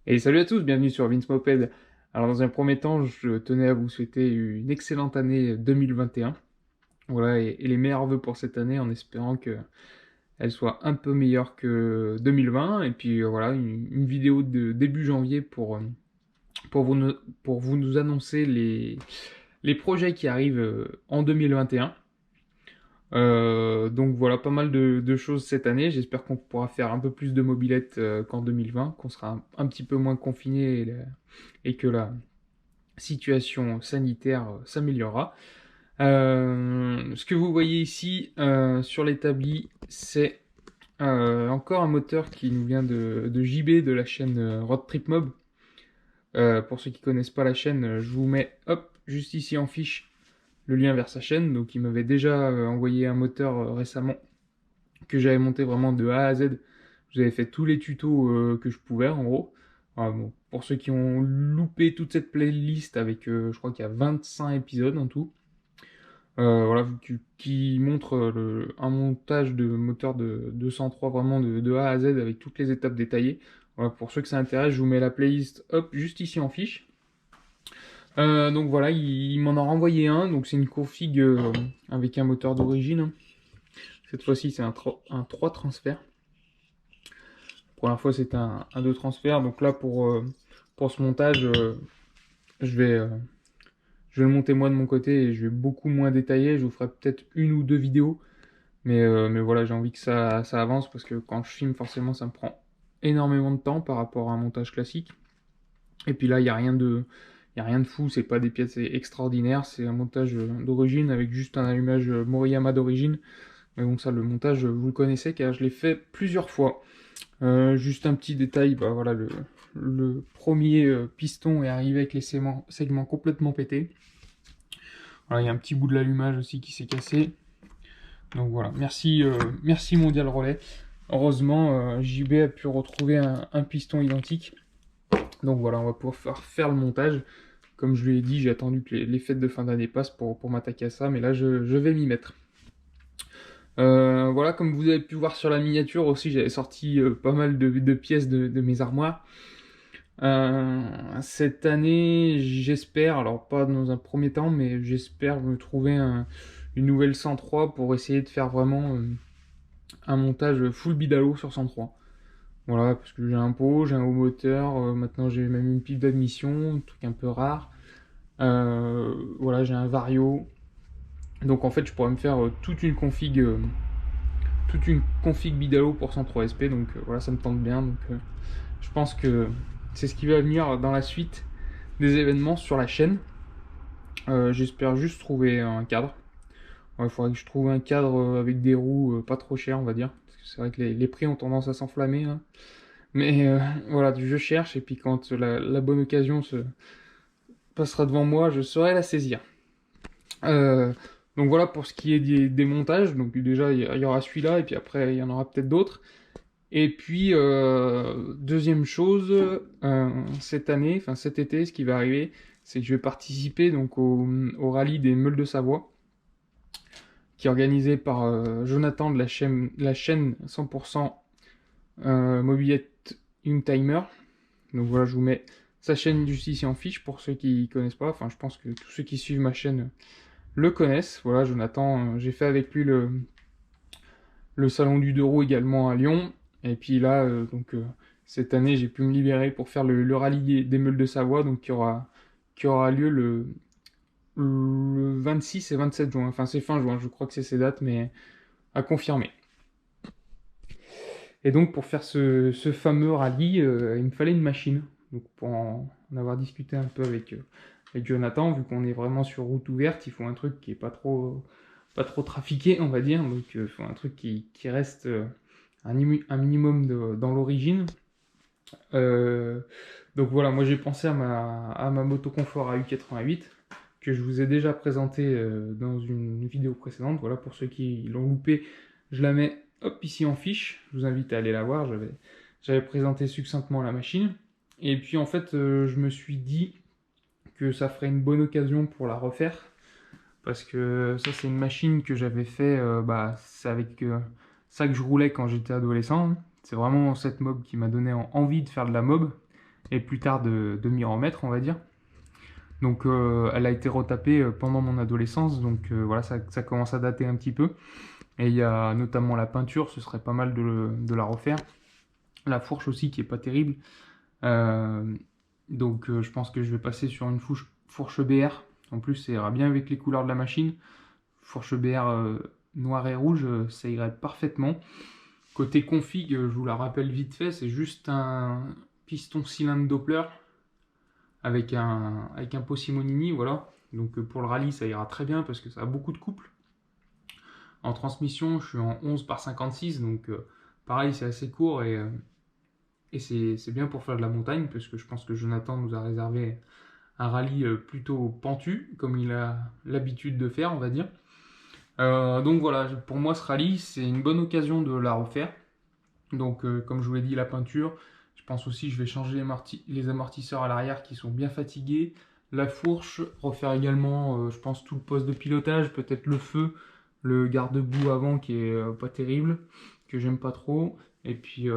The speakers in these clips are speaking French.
Et salut à tous, bienvenue sur Vince Moped. Alors dans un premier temps, je tenais à vous souhaiter une excellente année 2021. Voilà, et les meilleurs vœux pour cette année en espérant qu'elle soit un peu meilleure que 2020. Et puis voilà, une vidéo de début janvier pour vous, pour vous nous annoncer les projets qui arrivent en 2021. Donc voilà, pas mal de choses cette année. J'espère qu'on pourra faire un peu plus de mobilette qu'en 2020, qu'on sera un petit peu moins confiné et que la situation sanitaire s'améliorera. Ce que vous voyez ici sur l'établi, c'est encore un moteur qui nous vient de JB de la chaîne Road Trip Mob. Pour ceux qui connaissent pas la chaîne, je vous mets hop juste ici en fiche le lien vers sa chaîne. Donc il m'avait déjà envoyé un moteur récemment que j'avais monté vraiment de A à Z. J'avais fait tous les tutos que je pouvais en gros. Bon, pour ceux qui ont loupé toute cette playlist avec, je crois qu'il y a 25 épisodes en tout, voilà, qui montre un montage de moteur de 203 vraiment de A à Z avec toutes les étapes détaillées. Voilà, pour ceux que ça intéresse, je vous mets la playlist hop, juste ici en fiche. Donc voilà, il m'en a renvoyé un, donc c'est une config avec un moteur d'origine, hein. Cette fois-ci, c'est un 3 transferts. La première fois, c'était un 2 transferts. Donc là, pour ce montage, je vais, euh, je vais le monter moi de mon côté et je vais beaucoup moins détailler. Je vous ferai peut-être une ou deux vidéos. Mais voilà, j'ai envie que ça avance parce que quand je filme, forcément, ça me prend énormément de temps par rapport à un montage classique. Et puis là, il y a rien de fou. C'est pas des pièces extraordinaires. C'est un montage d'origine avec juste un allumage Moriyama d'origine. Mais bon, ça, le montage, vous le connaissez car je l'ai fait plusieurs fois. Juste un petit détail, bah voilà, le premier piston est arrivé avec les segments complètement pétés. Voilà, il y a un petit bout de l'allumage aussi qui s'est cassé. Donc voilà, merci Mondial Relais. Heureusement, JB a pu retrouver un piston identique. Donc voilà, on va pouvoir faire le montage. Comme je lui ai dit, j'ai attendu que les fêtes de fin d'année passent pour m'attaquer à ça, mais là je vais m'y mettre. Voilà, comme vous avez pu voir sur la miniature aussi, j'avais sorti pas mal de pièces de mes armoires. Cette année, j'espère, alors pas dans un premier temps, mais j'espère me trouver une nouvelle 103 pour essayer de faire vraiment un montage full bidalo sur 103. Voilà, parce que j'ai un pot, j'ai un haut moteur, maintenant j'ai même une pipe d'admission, un truc un peu rare. Voilà, j'ai un vario. Donc en fait, je pourrais me faire toute une config bidalo pour 103 SP. Donc voilà, ça me tente bien. Donc je pense que c'est ce qui va venir dans la suite des événements sur la chaîne. J'espère juste trouver un cadre. Il faudrait que je trouve un cadre avec des roues pas trop chères, on va dire. Parce que c'est vrai que les prix ont tendance à s'enflammer, hein. Mais voilà, je cherche et puis quand la bonne occasion se passera devant moi, je saurai la saisir. Euh, donc voilà pour ce qui est des montages. Donc déjà, il y aura celui-là et puis après, il y en aura peut-être d'autres. Et puis, deuxième chose, cette année, enfin cet été, ce qui va arriver, c'est que je vais participer donc au rallye des Meules de Savoie, qui est organisé par Jonathan de la chaîne 100% Mobilette Youngtimer. Donc voilà, je vous mets sa chaîne juste ici en fiche pour ceux qui connaissent pas. Enfin, je pense que tous ceux qui suivent ma chaîne le connaissent. Voilà, Jonathan, j'ai fait avec lui le salon du deux roues également à Lyon. Et puis là, cette année, j'ai pu me libérer pour faire le rallye des Meules de Savoie, donc qui aura lieu le 26 et 27 juin. Enfin, c'est fin juin, je crois que c'est ces dates, mais à confirmer. Et donc, pour faire ce fameux rallye, il me fallait une machine. Donc, pour en avoir discuté un peu avec Jonathan, vu qu'on est vraiment sur route ouverte, il faut un truc qui est pas trop trafiqué, on va dire. Donc, il faut un truc qui reste un minimum dans l'origine. Euh, donc voilà, moi j'ai pensé à ma moto confort AU88 que je vous ai déjà présenté dans une vidéo précédente. Voilà, pour ceux qui l'ont loupé, je la mets hop ici en fiche. Je vous invite à aller la voir. J'avais présenté succinctement la machine. Et puis en fait, je me suis dit que ça ferait une bonne occasion pour la refaire. Parce que ça, c'est une machine que j'avais fait, bah, c'est avec ça que je roulais quand j'étais adolescent. C'est vraiment cette mob qui m'a donné envie de faire de la mob. et plus tard de m'y remettre, on va dire. Donc elle a été retapée pendant mon adolescence, donc voilà, ça commence à dater un petit peu. Et il y a notamment la peinture, ce serait pas mal de la refaire. La fourche aussi qui est pas terrible. Euh, donc je pense que je vais passer sur une fourche BR. En plus, ça ira bien avec les couleurs de la machine. Fourche BR noir et rouge, ça irait parfaitement. Côté config, je vous la rappelle vite fait, c'est juste un piston cylindre Doppler avec un pot Simonini, voilà. Donc pour le rallye, ça ira très bien parce que ça a beaucoup de couple. En transmission, je suis en 11 par 56, donc pareil, c'est assez court et c'est bien pour faire de la montagne parce que je pense que Jonathan nous a réservé un rallye plutôt pentu, comme il a l'habitude de faire, on va dire. Donc voilà, pour moi, ce rallye, c'est une bonne occasion de la refaire. Donc, comme je vous l'ai dit, la peinture. Je pense aussi que je vais changer les amortisseurs à l'arrière qui sont bien fatigués. La fourche, refaire également, je pense, tout le poste de pilotage, peut-être le feu, le garde-boue avant qui est pas terrible, que j'aime pas trop. Et puis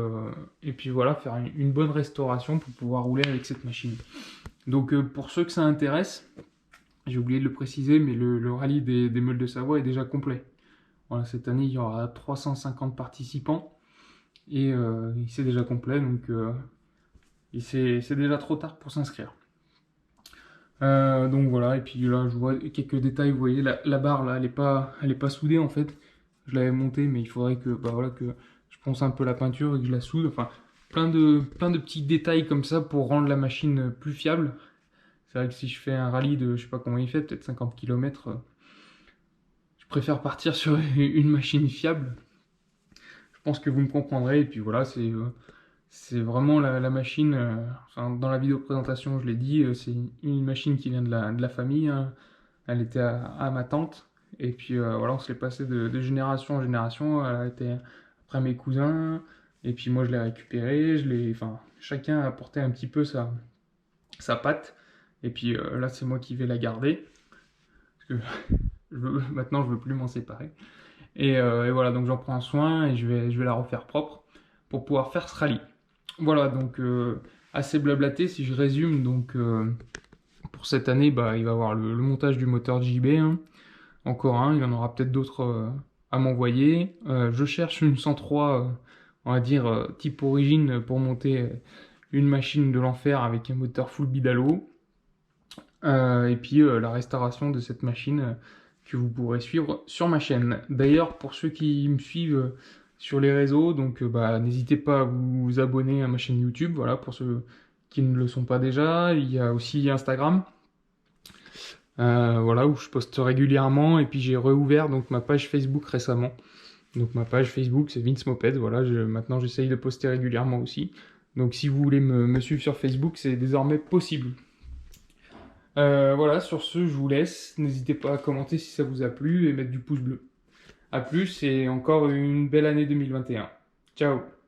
voilà, faire une bonne restauration pour pouvoir rouler avec cette machine. Donc pour ceux que ça intéresse, j'ai oublié de le préciser, mais le rallye des Meules de Savoie est déjà complet. Voilà, cette année, il y aura 350 participants et c'est déjà complet, donc c'est déjà trop tard pour s'inscrire. Donc voilà, et puis là, je vois quelques détails. Vous voyez, la barre là, elle est pas soudée en fait. Je l'avais montée, mais il faudrait que, bah, voilà, que je ponce un peu la peinture et que je la soude. Enfin, plein de petits détails comme ça pour rendre la machine plus fiable. C'est vrai que si je fais un rallye de, je sais pas comment il fait, peut-être 50 km, je préfère partir sur une machine fiable. Je pense que vous me comprendrez. Et puis voilà, c'est vraiment la machine. Enfin, dans la vidéo présentation, je l'ai dit, c'est une machine qui vient de la famille, hein. Elle était à ma tante. Et puis voilà, on se l'est passé de génération en génération. Elle a été après mes cousins. Et puis moi, je l'ai récupérée. Enfin, chacun a apporté un petit peu sa patte. Et puis là, c'est moi qui vais la garder. Parce que maintenant, je veux plus m'en séparer. Et voilà, donc j'en prends soin et je vais la refaire propre pour pouvoir faire ce rallye. Voilà, donc assez blablaté si je résume. Donc pour cette année, bah, il va y avoir le montage du moteur JB, hein. Encore un, il y en aura peut-être d'autres à m'envoyer. Je cherche une 103, on va dire, type origine pour monter une machine de l'enfer avec un moteur full bidalo. Et puis la restauration de cette machine que vous pourrez suivre sur ma chaîne. D'ailleurs, pour ceux qui me suivent sur les réseaux, donc bah, n'hésitez pas à vous abonner à ma chaîne YouTube, voilà, pour ceux qui ne le sont pas déjà. Il y a aussi Instagram, voilà, où je poste régulièrement, et puis j'ai réouvert donc ma page Facebook récemment. Donc ma page Facebook, c'est Vince Moped, voilà, maintenant j'essaye de poster régulièrement aussi. Donc si vous voulez me suivre sur Facebook, c'est désormais possible. Voilà, sur ce, je vous laisse. N'hésitez pas à commenter si ça vous a plu et mettre du pouce bleu. A plus et encore une belle année 2021. Ciao!